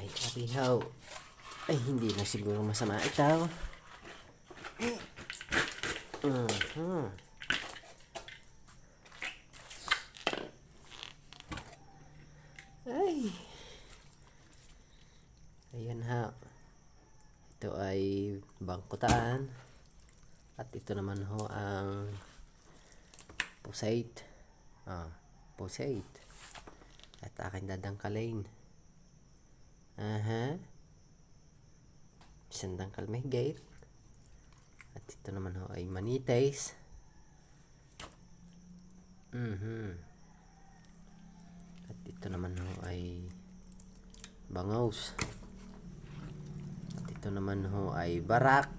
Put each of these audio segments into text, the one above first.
Ay, arihaw. Ay, hindi na siguro masama ito. Ay. Ayan ha. Ito ay bangkutaan. At ito naman ho ang pusate. Pusate. At aking dadangkalin. Isang dangkal mahigit. At ito naman ho ay manites. At ito naman ho ay bangaws. At ito naman ho ay barak.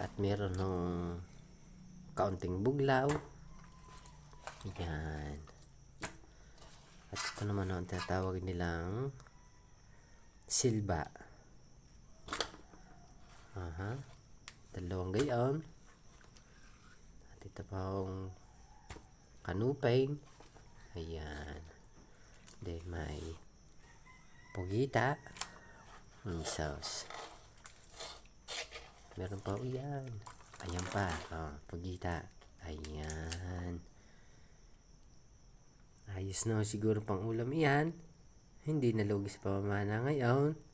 At meron hong kaunting buglaw. Yan. At ito naman ho ang tinatawag nilang silba. Dalawang gayon. At ito pa hong kanuping. Ayan. Then may pugita. Sauce. Meron pa yan. Ayan pa. Pugita. Ayan. Ayos na siguro pang ulam yan. Hindi na lugi sa pamamana ngayon.